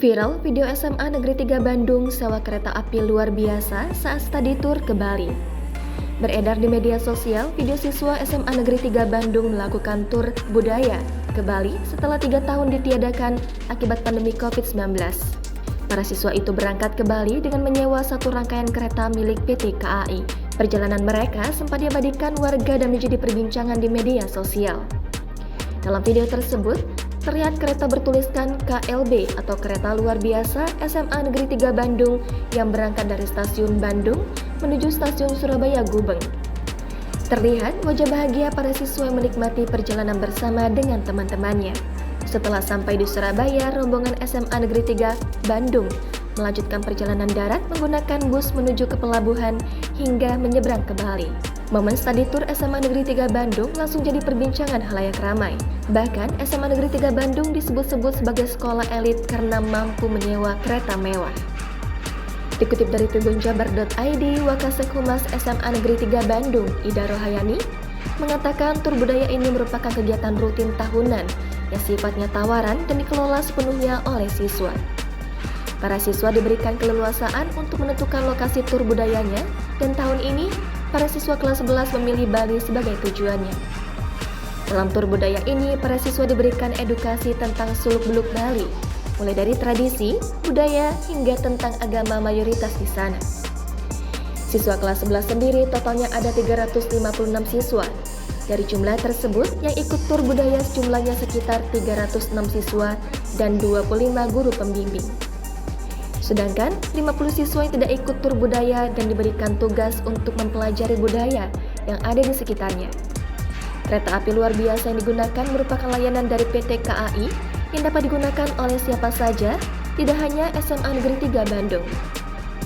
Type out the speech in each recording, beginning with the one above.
Viral video SMA Negeri 3 Bandung sewa kereta api luar biasa saat study tour ke Bali. Beredar di media sosial video siswa SMA Negeri 3 Bandung melakukan tur budaya ke Bali setelah 3 tahun ditiadakan akibat pandemi COVID-19. Para siswa itu berangkat ke Bali dengan menyewa satu rangkaian kereta milik PT KAI. Perjalanan mereka sempat diabadikan warga dan menjadi perbincangan di media sosial. Dalam video tersebut, terlihat kereta bertuliskan KLB atau Kereta Luar Biasa SMA Negeri 3 Bandung yang berangkat dari stasiun Bandung menuju stasiun Surabaya Gubeng. Terlihat wajah bahagia para siswa yang menikmati perjalanan bersama dengan teman-temannya. Setelah sampai di Surabaya, rombongan SMA Negeri 3 Bandung melanjutkan perjalanan darat menggunakan bus menuju ke pelabuhan hingga menyeberang ke Bali. Momen study tour SMA Negeri 3 Bandung langsung jadi perbincangan halayak ramai. Bahkan SMA Negeri 3 Bandung disebut-sebut sebagai sekolah elit karena mampu menyewa kereta mewah. Dikutip dari tribunjabar.id, Wakasek Humas SMA Negeri 3 Bandung, Ida Rohayani, mengatakan tur budaya ini merupakan kegiatan rutin tahunan yang sifatnya tawaran dan dikelola sepenuhnya oleh siswa. Para siswa diberikan keleluasaan untuk menentukan lokasi tur budayanya, dan tahun ini para siswa kelas 11 memilih Bali sebagai tujuannya. Dalam tur budaya ini, para siswa diberikan edukasi tentang seluk-beluk Bali, mulai dari tradisi, budaya, hingga tentang agama mayoritas di sana. Siswa kelas 11 sendiri totalnya ada 356 siswa. Dari jumlah tersebut, yang ikut tur budaya jumlahnya sekitar 306 siswa dan 25 guru pembimbing. Sedangkan 50 siswa yang tidak ikut tur budaya dan diberikan tugas untuk mempelajari budaya yang ada di sekitarnya. Kereta api luar biasa yang digunakan merupakan layanan dari PT KAI yang dapat digunakan oleh siapa saja, tidak hanya SMA Negeri 3 Bandung.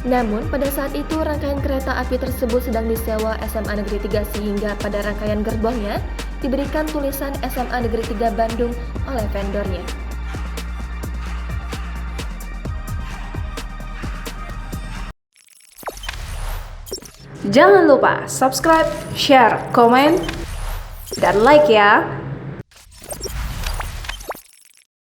Namun pada saat itu rangkaian kereta api tersebut sedang disewa SMA Negeri 3 sehingga pada rangkaian gerbongnya diberikan tulisan SMA Negeri 3 Bandung oleh vendornya. Jangan lupa subscribe, share, komen, dan like ya.